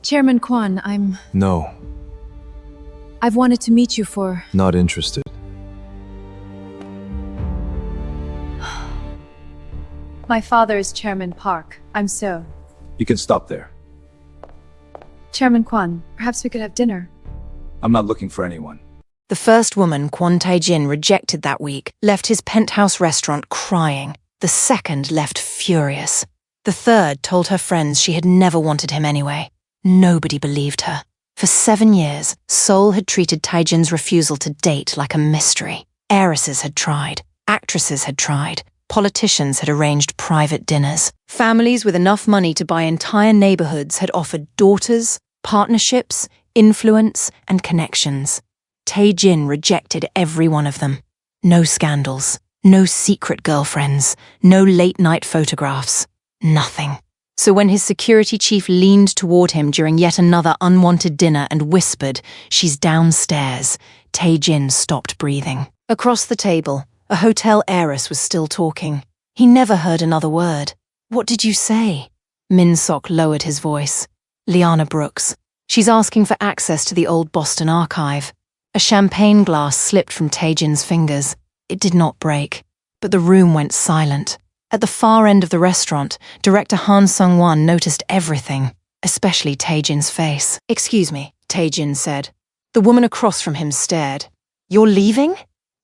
Chairman Kwan, No, I've wanted to meet you for... not interested. My father is Chairman Park. You can stop there. Chairman Kwan, perhaps we could have dinner. I'm not looking for anyone. The first woman Kwon Tae-jin rejected that week left his penthouse restaurant crying. The second left furious. The third told her friends she had never wanted him anyway. Nobody believed her. For 7 years, Seoul had treated Tae-jin's refusal to date like a mystery. Heiresses had tried. Actresses had tried. Politicians had arranged private dinners. Families with enough money to buy entire neighborhoods had offered daughters, partnerships, influence, and connections. Tae-jin rejected every one of them. No scandals, no secret girlfriends, no late-night photographs, nothing. So when his security chief leaned toward him during yet another unwanted dinner and whispered, "She's downstairs," Tae-jin stopped breathing. Across the table, a hotel heiress was still talking. He never heard another word. "What did you say?" Min-sok lowered his voice. "Liana Brooks. She's asking for access to the old Boston archive." A champagne glass slipped from Tae-jin's fingers. It did not break, but the room went silent. At the far end of the restaurant, director Han Sung-won noticed everything, especially Tae-jin's face. "Excuse me," Tae-jin said. The woman across from him stared. "You're leaving?"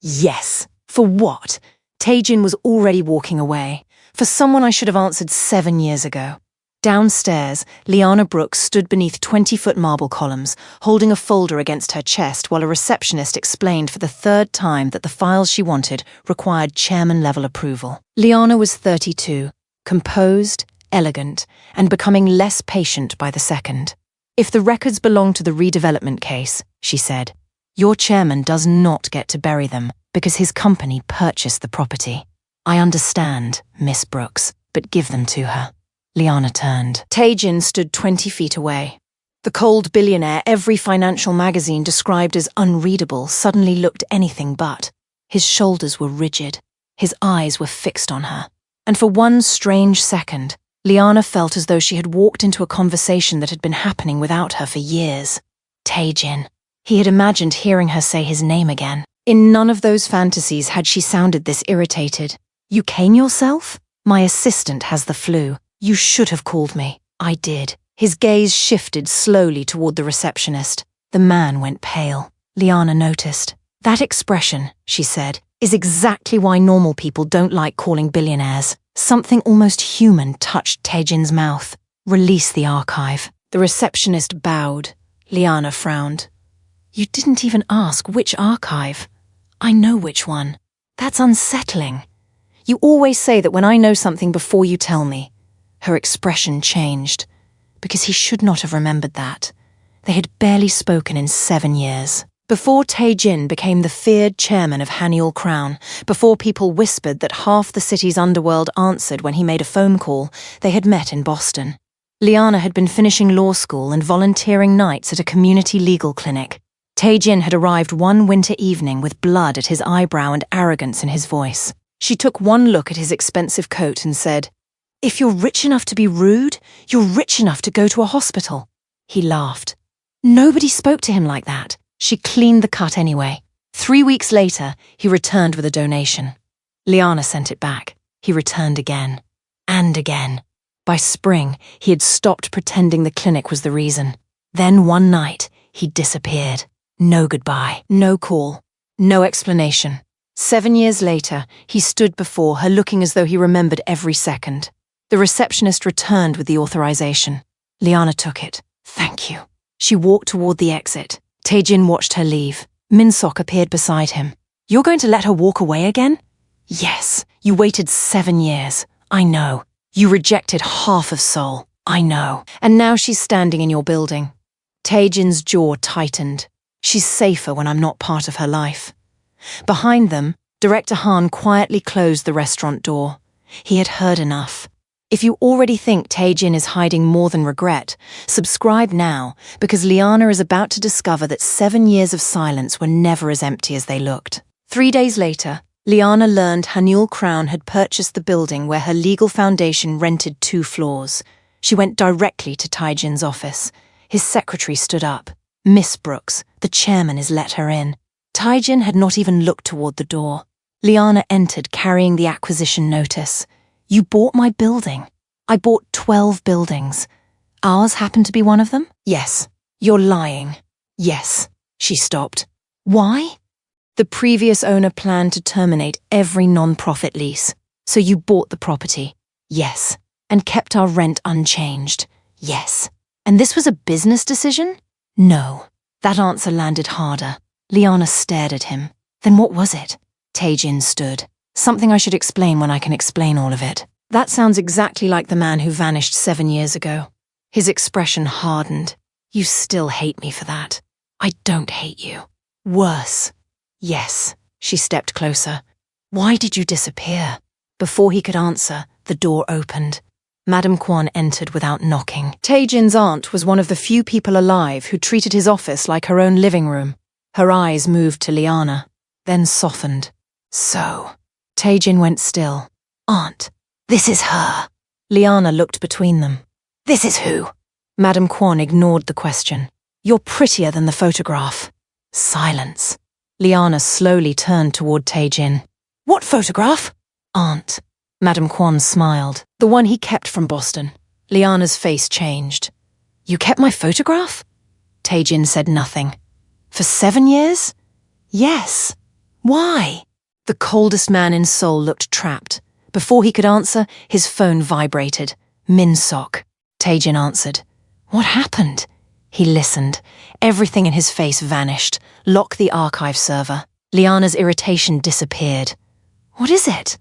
"Yes. For what?" Tae-jin was already walking away. "For someone I should have answered 7 years ago." Downstairs, Liana Brooks stood beneath 20-foot marble columns, holding a folder against her chest while a receptionist explained for the third time that the files she wanted required chairman-level approval. Liana was 32, composed, elegant, and becoming less patient by the second. "If the records belong to the redevelopment case," she said, "your chairman does not get to bury them because his company purchased the property. I understand, Miss Brooks, but give them to her." Liana turned. Tae-jin stood 20 feet away. The cold billionaire every financial magazine described as unreadable suddenly looked anything but. His shoulders were rigid. His eyes were fixed on her. And for one strange second, Liana felt as though she had walked into a conversation that had been happening without her for years. Tae-jin. He had imagined hearing her say his name again. In none of those fantasies had she sounded this irritated. "You came yourself? My assistant has the flu. You should have called me." "I did." His gaze shifted slowly toward the receptionist. The man went pale. Liana noticed. "That expression," she said, "is exactly why normal people don't like calling billionaires." Something almost human touched Tae-jin's mouth. "Release the archive." The receptionist bowed. Liana frowned. "You didn't even ask which archive." "I know which one." "That's unsettling. You always say that when I know something before you tell me." Her expression changed, because he should not have remembered that. They had barely spoken in 7 years. Before Tae-jin became the feared chairman of Hanyul Crown, before people whispered that half the city's underworld answered when he made a phone call, they had met in Boston. Liana had been finishing law school and volunteering nights at a community legal clinic. Tae-jin had arrived one winter evening with blood at his eyebrow and arrogance in his voice. She took one look at his expensive coat and said, "If you're rich enough to be rude, you're rich enough to go to a hospital." He laughed. Nobody spoke to him like that. She cleaned the cut anyway. 3 weeks later, he returned with a donation. Liana sent it back. He returned again. And again. By spring, he had stopped pretending the clinic was the reason. Then one night, he disappeared. No goodbye, no call, no explanation. 7 years later, he stood before her looking as though he remembered every second. The receptionist returned with the authorization. Liana took it. "Thank you." She walked toward the exit. Tae-jin watched her leave. Min-sok appeared beside him. "You're going to let her walk away again?" "Yes. You waited 7 years. I know. You rejected half of Seoul. I know. And now she's standing in your building." Tae-jin's jaw tightened. "She's safer when I'm not part of her life." Behind them, Director Han quietly closed the restaurant door. He had heard enough. If you already think Tae-jin is hiding more than regret, subscribe now, because Liana is about to discover that 7 years of silence were never as empty as they looked. 3 days later, Liana learned Hanyul Crown had purchased the building where her legal foundation rented 2 floors. She went directly to Tae-jin's office. His secretary stood up. Miss Brooks, the chairman has let her in. Tae-jin had not even looked toward the door. Liana entered carrying the acquisition notice. You bought my building. I bought 12 buildings. Ours happened to be one of them? Yes. You're lying. Yes. She stopped. Why? The previous owner planned to terminate every non-profit lease. So you bought the property. Yes. And kept our rent unchanged. Yes. And this was a business decision? No. That answer landed harder. Liana stared at him. Then what was it? Tae-jin stood. Something I should explain when I can explain all of it. That sounds exactly like the man who vanished 7 years ago. His expression hardened. You still hate me for that. I don't hate you. Worse. Yes. She stepped closer. Why did you disappear? Before he could answer, the door opened. Madame Kwon entered without knocking. Tae-jin's aunt was one of the few people alive who treated his office like her own living room. Her eyes moved to Liana, then softened. So. Tae-jin went still. Aunt, this is her. Liana looked between them. This is who? Madame Kwon ignored the question. You're prettier than the photograph. Silence. Liana slowly turned toward Tae-jin. What photograph? Aunt. Madame Kwon smiled. The one he kept from Boston. Liana's face changed. You kept my photograph? Tae-jin said nothing. For 7 years? Yes. Why? The coldest man in Seoul looked trapped. Before he could answer, his phone vibrated. Min-sok. Tae-jin answered. What happened? He listened. Everything in his face vanished. Lock the archive server. Liana's irritation disappeared. What is it?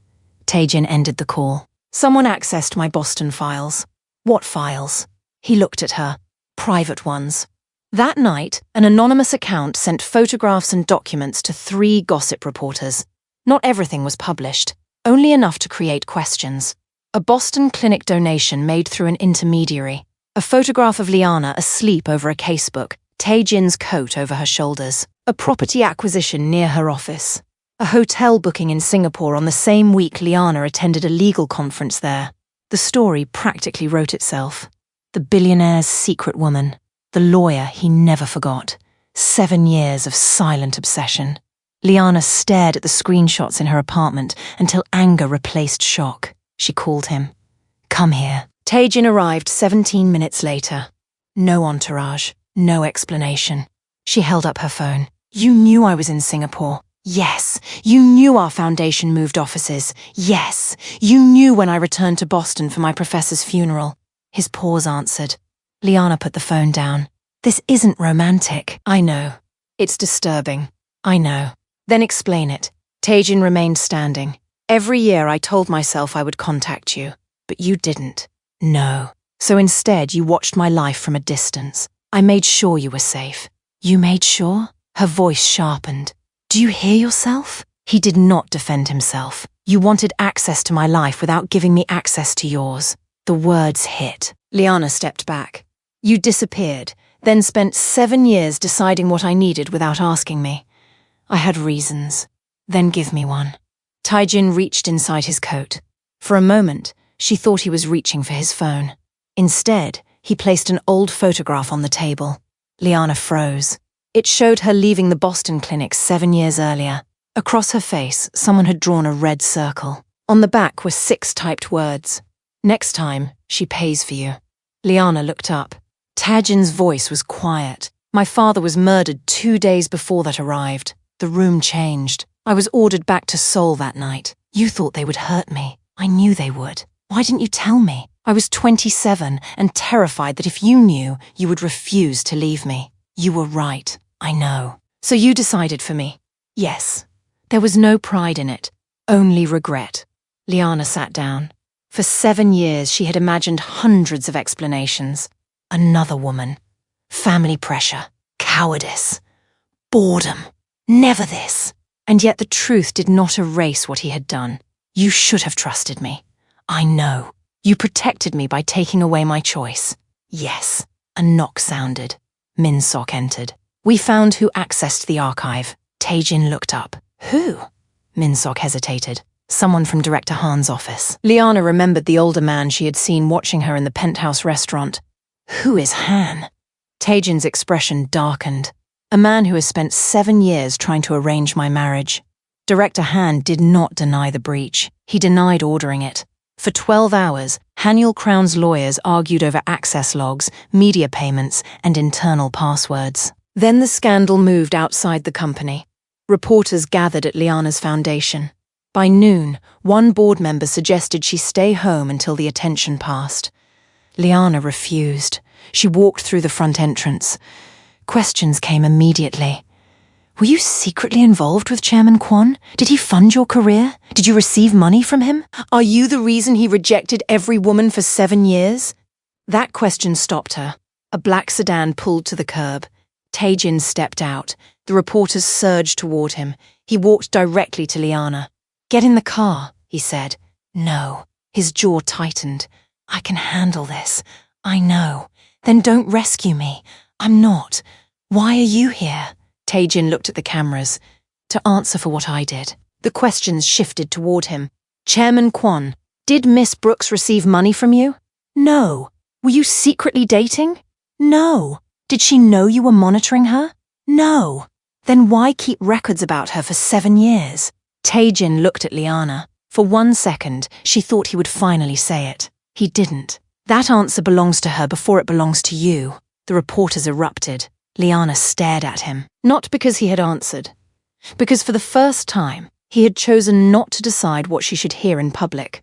Tae-jin ended the call. Someone accessed my Boston files. What files? He looked at her. Private ones. That night, an anonymous account sent photographs and documents to 3 gossip reporters. Not everything was published, only enough to create questions. A Boston clinic donation made through an intermediary. A photograph of Liana asleep over a casebook, Tae-jin's coat over her shoulders. A property acquisition near her office. A hotel booking in Singapore on the same week Liana attended a legal conference there. The story practically wrote itself. The billionaire's secret woman. The lawyer he never forgot. 7 years of silent obsession. Liana stared at the screenshots in her apartment until anger replaced shock. She called him. Come here. Tae-jin arrived 17 minutes later. No entourage, no explanation. She held up her phone. You knew I was in Singapore. Yes. You knew our foundation moved offices. Yes. You knew when I returned to Boston for my professor's funeral. His pause answered. Liana put the phone down. This isn't romantic. I know. It's disturbing. I know. Then explain it. Tae-jin remained standing. Every year I told myself I would contact you, but you didn't. No. So instead you watched my life from a distance. I made sure you were safe. You made sure? Her voice sharpened. Do you hear yourself? He did not defend himself. You wanted access to my life without giving me access to yours. The words hit. Liana stepped back. You disappeared, then spent 7 years deciding what I needed without asking me. I had reasons. Then give me one. Tae-jin reached inside his coat. For a moment, she thought he was reaching for his phone. Instead, he placed an old photograph on the table. Liana froze. It showed her leaving the Boston clinic 7 years earlier. Across her face, someone had drawn a red circle. On the back were 6 typed words. Next time, she pays for you. Liana looked up. Tae-jin's voice was quiet. My father was murdered 2 days before that arrived. The room changed. I was ordered back to Seoul that night. You thought they would hurt me. I knew they would. Why didn't you tell me? I was 27 and terrified that if you knew, you would refuse to leave me. You were right. I know. So you decided for me. Yes. There was no pride in it. Only regret. Liana sat down. For 7 years, she had imagined hundreds of explanations. Another woman. Family pressure. Cowardice. Boredom. Never this. And yet the truth did not erase what he had done. You should have trusted me. I know. You protected me by taking away my choice. Yes. A knock sounded. Min-sok entered. We found who accessed the archive. Tae-jin looked up. Who? Min-sok hesitated. Someone from Director Han's office. Liana remembered the older man she had seen watching her in the penthouse restaurant. Who is Han? Tae-jin's expression darkened. A man who has spent 7 years trying to arrange my marriage. Director Han did not deny the breach. He denied ordering it. For 12 hours, Haniel Crown's lawyers argued over access logs, media payments, and internal passwords. Then the scandal moved outside the company. Reporters gathered at Liana's foundation. By noon, one board member suggested she stay home until the attention passed. Liana refused. She walked through the front entrance. Questions came immediately. Were you secretly involved with Chairman Kwon? Did he fund your career? Did you receive money from him? Are you the reason he rejected every woman for 7 years? That question stopped her. A black sedan pulled to the curb. Tae-jin stepped out. The reporters surged toward him. He walked directly to Liana. Get in the car, he said. No. His jaw tightened. I can handle this. I know. Then don't rescue me. I'm not. Why are you here? Tae-jin looked at the cameras. To answer for what I did. The questions shifted toward him. Chairman Kwon, did Miss Brooks receive money from you? No. Were you secretly dating? No. Did she know you were monitoring her? No. Then why keep records about her for 7 years? Tae-jin looked at Liana. For 1 second, she thought he would finally say it. He didn't. That answer belongs to her before it belongs to you. The reporters erupted. Liana stared at him, not because he had answered, because for the first time, he had chosen not to decide what she should hear in public.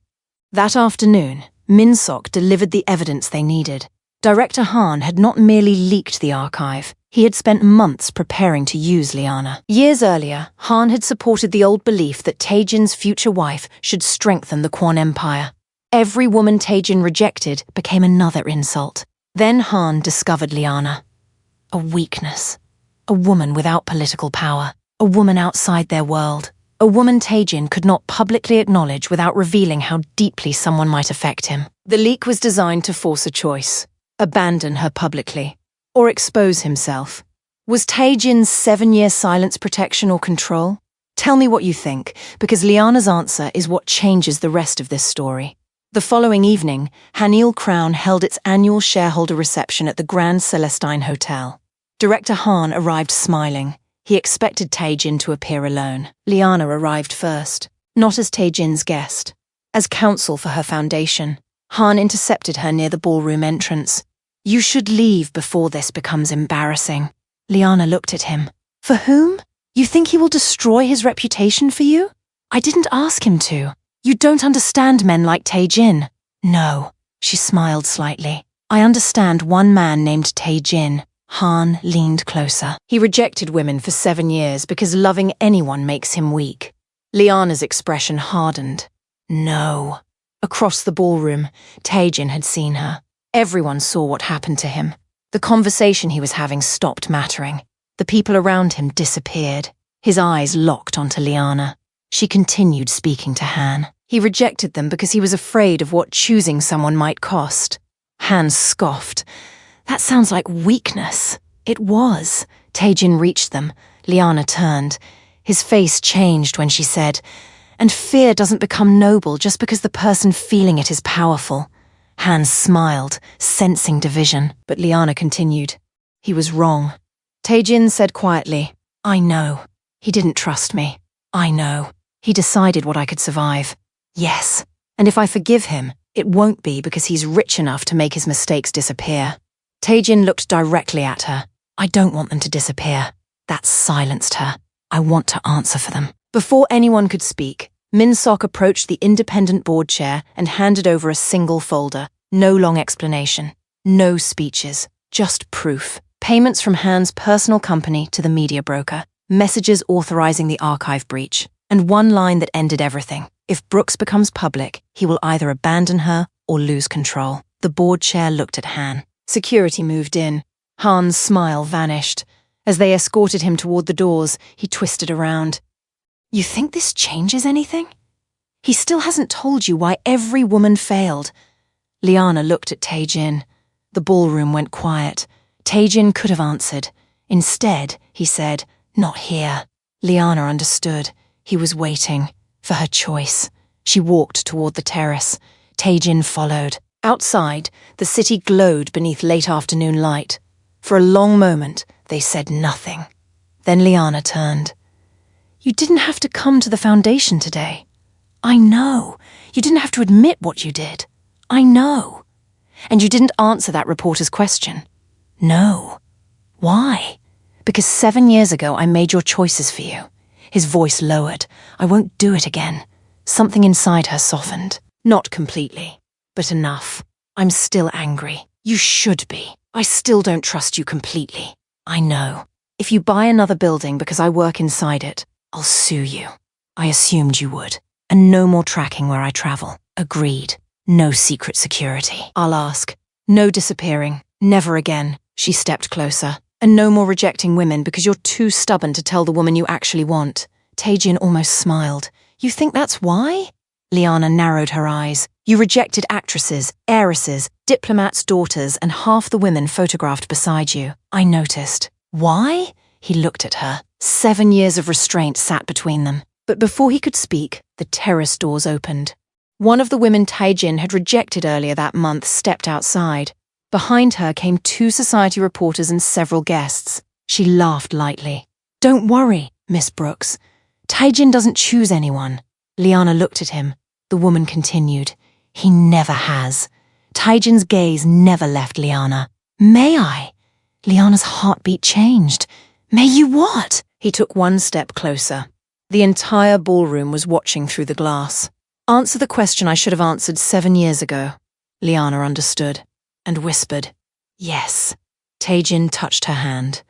That afternoon, Min-sok delivered the evidence they needed. Director Han had not merely leaked the archive, he had spent months preparing to use Liana. Years earlier, Han had supported the old belief that Tae-jin's future wife should strengthen the Kwon Empire. Every woman Tae-jin rejected became another insult. Then Han discovered Liana. A weakness. A woman without political power. A woman outside their world. A woman Tae-jin could not publicly acknowledge without revealing how deeply someone might affect him. The leak was designed to force a choice. Abandon her publicly. Or expose himself. Was Tae-jin's 7-year silence protection or control? Tell me what you think, because Liana's answer is what changes the rest of this story. The following evening, Haniel Crown held its annual shareholder reception at the Grand Celestine Hotel. Director Han arrived smiling. He expected Tae-jin to appear alone. Liana arrived first, not as Tae-jin's guest, as counsel for her foundation. Han intercepted her near the ballroom entrance. You should leave before this becomes embarrassing. Liana looked at him. For whom? You think he will destroy his reputation for you? I didn't ask him to. You don't understand men like Tae-jin. No, she smiled slightly. I understand one man named Tae-jin. Han leaned closer. He rejected women for 7 years because loving anyone makes him weak. Liana's expression hardened. No. Across the ballroom, Tae-jin had seen her. Everyone saw what happened to him. The conversation he was having stopped mattering. The people around him disappeared. His eyes locked onto Liana. She continued speaking to Han. He rejected them because he was afraid of what choosing someone might cost. Han scoffed. That sounds like weakness. It was. Tae-jin reached them. Liana turned. His face changed when she said, and fear doesn't become noble just because the person feeling it is powerful. Han smiled, sensing division, but Liana continued. He was wrong. Tae-jin said quietly, I know. He didn't trust me. I know. He decided what I could survive. Yes. And if I forgive him, it won't be because he's rich enough to make his mistakes disappear. Tae-jin looked directly at her. I don't want them to disappear. That silenced her. I want to answer for them. Before anyone could speak, Min-sok approached the independent board chair and handed over a single folder. No long explanation. No speeches. Just proof. Payments from Han's personal company to the media broker. Messages authorizing the archive breach. And one line that ended everything. If Brooks becomes public, he will either abandon her or lose control. The board chair looked at Han. Security moved in. Han's smile vanished. As they escorted him toward the doors, he twisted around. You think this changes anything? He still hasn't told you why every woman failed. Liana looked at Tae-jin. The ballroom went quiet. Tae-jin could have answered. Instead, he said, not here. Liana understood. He was waiting for her choice. She walked toward the terrace. Tae-jin followed. Outside, the city glowed beneath late afternoon light. For a long moment, they said nothing. Then Liana turned. "You didn't have to come to the foundation today. I know. You didn't have to admit what you did. I know. And you didn't answer that reporter's question. No. Why? Because 7 years ago I made your choices for you." His voice lowered. "I won't do it again." Something inside her softened. Not completely, but enough. "I'm still angry. You should be. I still don't trust you completely. I know. If you buy another building because I work inside it, I'll sue you. I assumed you would. And no more tracking where I travel. Agreed. No secret security. I'll ask. No disappearing. Never again." She stepped closer. "And no more rejecting women because you're too stubborn to tell the woman you actually want." Tae-jin almost smiled. "You think that's why?" Liana narrowed her eyes. "You rejected actresses, heiresses, diplomats' daughters, and half the women photographed beside you. I noticed. Why?" He looked at her. 7 years of restraint sat between them. But before he could speak, the terrace doors opened. One of the women Tae-jin had rejected earlier that month stepped outside. Behind her came 2 society reporters and several guests. She laughed lightly. "Don't worry, Miss Brooks. Tae-jin doesn't choose anyone." Liana looked at him. The woman continued. "He never has." Tae-jin's gaze never left Liana. "May I?" Liana's heartbeat changed. "May you what?" He took 1 step closer. The entire ballroom was watching through the glass. "Answer the question I should have answered 7 years ago." Liana understood, and whispered, "Yes." Tae-jin touched her hand.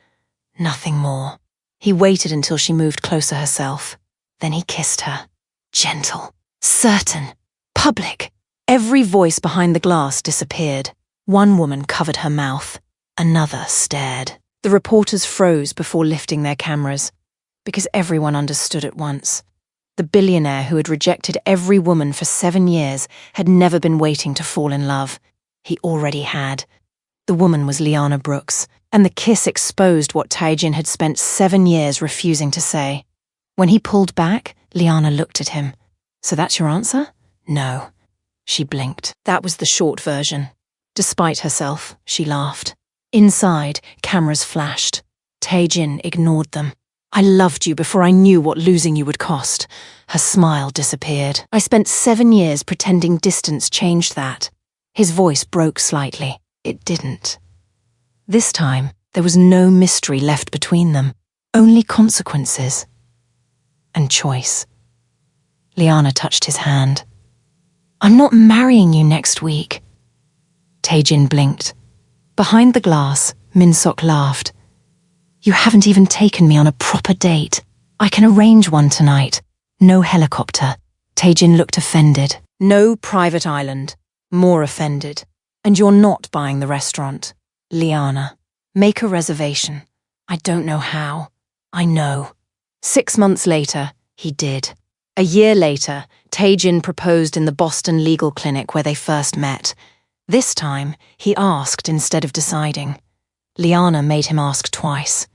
Nothing more. He waited until she moved closer herself. Then he kissed her. Gentle, certain, public. Every voice behind the glass disappeared. One woman covered her mouth. Another stared. The reporters froze before lifting their cameras, because everyone understood at once. The billionaire who had rejected every woman for 7 years had never been waiting to fall in love. He already had. The woman was Liana Brooks, and the kiss exposed what Tae-jin had spent 7 years refusing to say. When he pulled back, Liana looked at him. "So that's your answer?" "No." She blinked. That was the short version. Despite herself, she laughed. Inside, cameras flashed. Tae-jin ignored them. "I loved you before I knew what losing you would cost." Her smile disappeared. "I spent 7 years pretending distance changed that." His voice broke slightly. It didn't. This time, there was no mystery left between them. Only consequences. And choice. Liana touched his hand. "I'm not marrying you next week." Tae-jin blinked. Behind the glass, Min-sok laughed. "You haven't even taken me on a proper date. I can arrange one tonight. No helicopter." Tae-jin looked offended. "No private island." More offended. "And you're not buying the restaurant." "Liana, make a reservation." "I don't know how." "I know." 6 months later, he did. A year later, Tae-jin proposed in the Boston legal clinic where they first met. This time, he asked instead of deciding. Liana made him ask twice.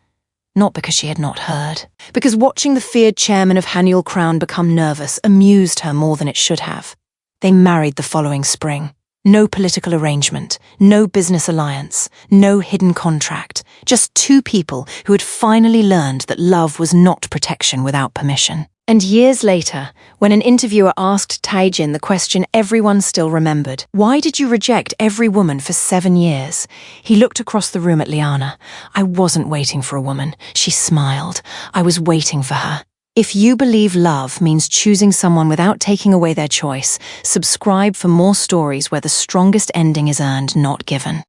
Not because she had not heard. Because watching the feared chairman of Haniel Crown become nervous amused her more than it should have. They married the following spring. No political arrangement, no business alliance, no hidden contract. Just 2 people who had finally learned that love was not protection without permission. And years later, when an interviewer asked Tae-jin the question everyone still remembered, "Why did you reject every woman for 7 years?" He looked across the room at Liana. "I wasn't waiting for a woman." She smiled. "I was waiting for her." If you believe love means choosing someone without taking away their choice, subscribe for more stories where the strongest ending is earned, not given.